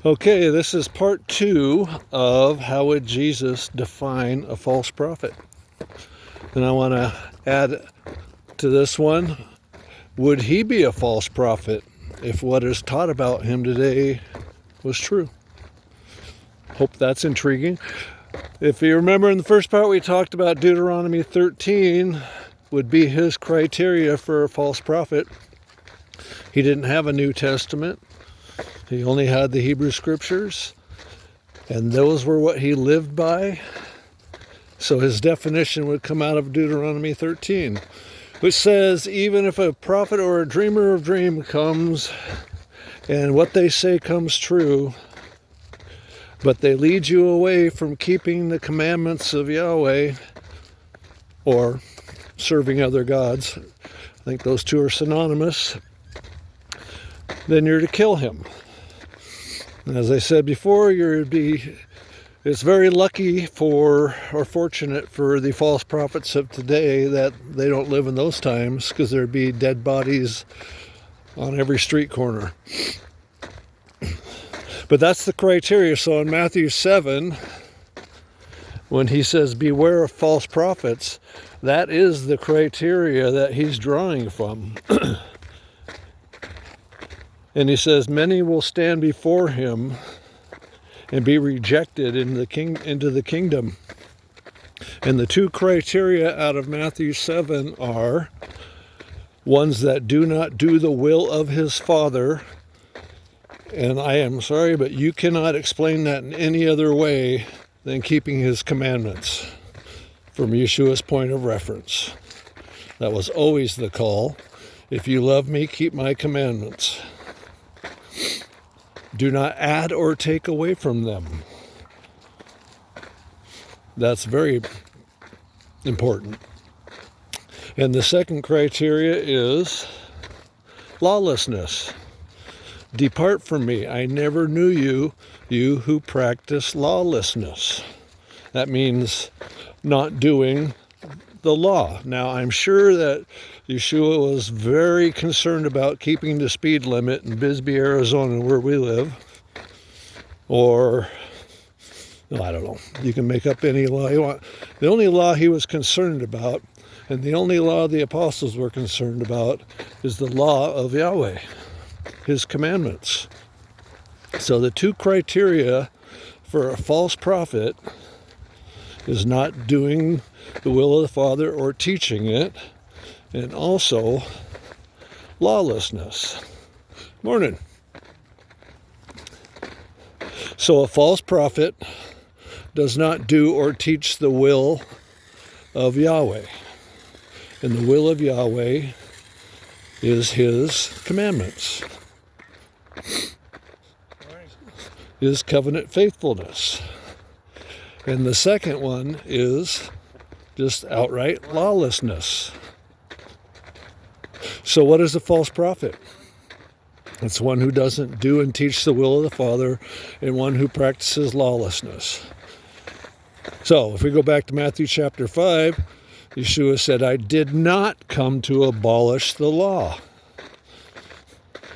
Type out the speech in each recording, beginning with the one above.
Okay, this is part 2 of how would Jesus define a false prophet. And I want to add to this one, would he be a false prophet if what is taught about him today was true? Hope that's intriguing. If you remember in the first part we talked about Deuteronomy 13 would be his criteria for a false prophet. He didn't have a New Testament. He only had the Hebrew Scriptures, and those were what he lived by. So his definition would come out of Deuteronomy 13, which says, even if a prophet or a dreamer of dream comes and what they say comes true, but they lead you away from keeping the commandments of Yahweh or serving other gods, I think those two are synonymous, then you're to kill him. As I said before, it's very lucky or fortunate for the false prophets of today that they don't live in those times, because there'd be dead bodies on every street corner. But that's the criteria. So in Matthew 7, when he says, beware of false prophets, that is the criteria that he's drawing from. And he says, many will stand before him and be rejected into the kingdom. And the two criteria out of Matthew 7 are ones that do not do the will of his Father. And I am sorry, but you cannot explain that in any other way than keeping his commandments, from Yeshua's point of reference. That was always the call. If you love me, keep my commandments. Do not add or take away from them. That's very important. And the second criteria is lawlessness. Depart from me. I never knew you, you who practice lawlessness. That means not doing the law. Now, I'm sure that Yeshua was very concerned about keeping the speed limit in Bisbee, Arizona, where we live. Or, I don't know, you can make up any law you want. The only law he was concerned about, and the only law the apostles were concerned about, is the law of Yahweh, his commandments. So the two criteria for a false prophet is not doing the will of the Father or teaching it, and also lawlessness. Morning. So a false prophet does not do or teach the will of Yahweh. And the will of Yahweh is his commandments, his covenant faithfulness. And the second one is just outright lawlessness. So what is a false prophet? It's one who doesn't do and teach the will of the Father, and one who practices lawlessness. So if we go back to Matthew chapter 5, Yeshua said, I did not come to abolish the law.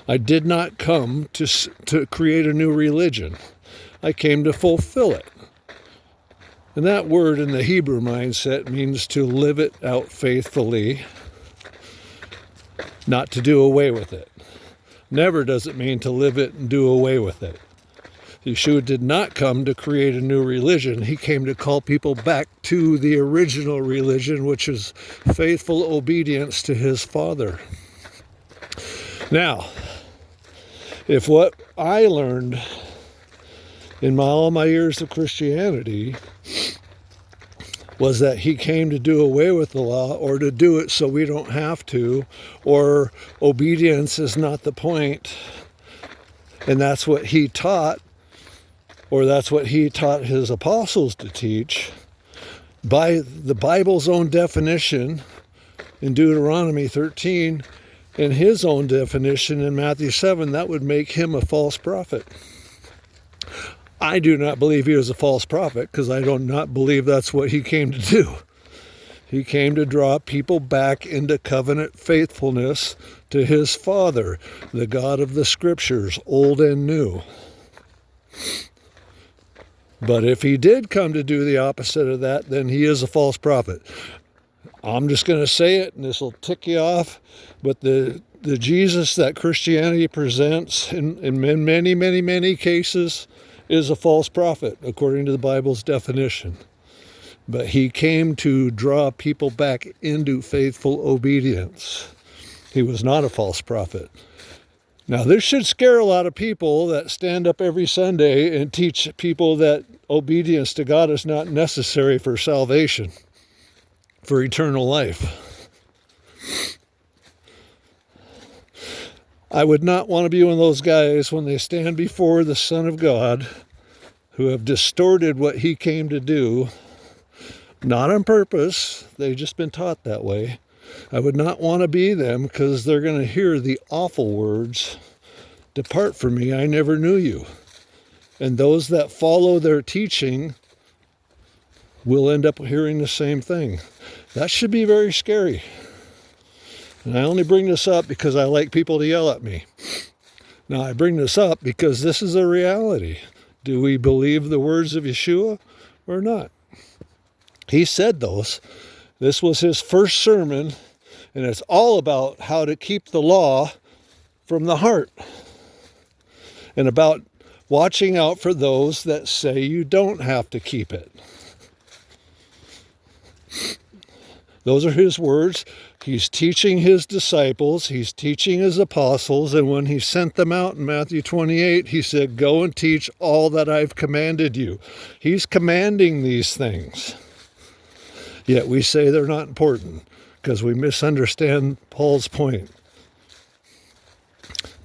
I did not come to create a new religion. I came to fulfill it. And that word in the Hebrew mindset means to live it out faithfully, not to do away with it. Never does it mean to live it and do away with it. Yeshua did not come to create a new religion. He came to call people back to the original religion, which is faithful obedience to his Father. Now, if what I learned in all my years of Christianity was that he came to do away with the law, or to do it so we don't have to, or obedience is not the point, and that's what he taught, or that's what he taught his apostles to teach, by the Bible's own definition in Deuteronomy 13, and his own definition in Matthew 7, that would make him a false prophet. I do not believe he was a false prophet, because I do not believe that's what he came to do. He came to draw people back into covenant faithfulness to his Father, the God of the Scriptures, old and new. But if he did come to do the opposite of that, then he is a false prophet. I'm just going to say it, and this will tick you off, but the Jesus that Christianity presents in many, many, many cases is a false prophet, according to the Bible's definition. But he came to draw people back into faithful obedience. He was not a false prophet. Now, this should scare a lot of people that stand up every Sunday and teach people that obedience to God is not necessary for salvation, for eternal life. I would not want to be one of those guys when they stand before the Son of God who have distorted what he came to do, not on purpose, they've just been taught that way. I would not want to be them, because they're going to hear the awful words, "Depart from me, I never knew you." And those that follow their teaching will end up hearing the same thing. That should be very scary. And I only bring this up because I like people to yell at me. Now, I bring this up because this is a reality. Do we believe the words of Yeshua or not? He said those. This was his first sermon, and it's all about how to keep the law from the heart, and about watching out for those that say you don't have to keep it. Those are his words. He's teaching his disciples. He's teaching his apostles. And when he sent them out in Matthew 28, he said, "Go and teach all that I've commanded you." He's commanding these things. Yet we say they're not important because we misunderstand Paul's point.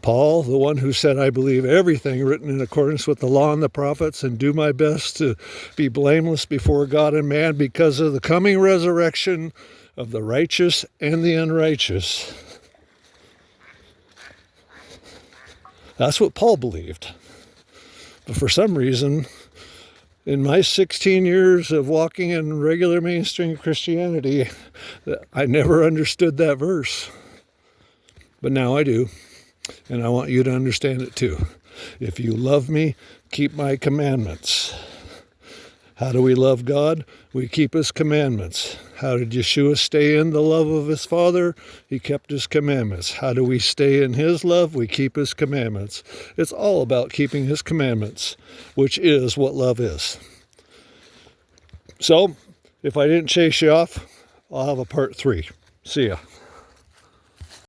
Paul, the one who said, "I believe everything written in accordance with the law and the prophets, and do my best to be blameless before God and man because of the coming resurrection of the righteous and the unrighteous." That's what Paul believed. But for some reason, in my 16 years of walking in regular mainstream Christianity, I never understood that verse. But now I do. And I want you to understand it too. If you love me, keep my commandments. How do we love God? We keep his commandments. How did Yeshua stay in the love of his Father? He kept his commandments. How do we stay in his love? We keep his commandments. It's all about keeping his commandments, which is what love is. So, if I didn't chase you off, I'll have a part 3. See ya.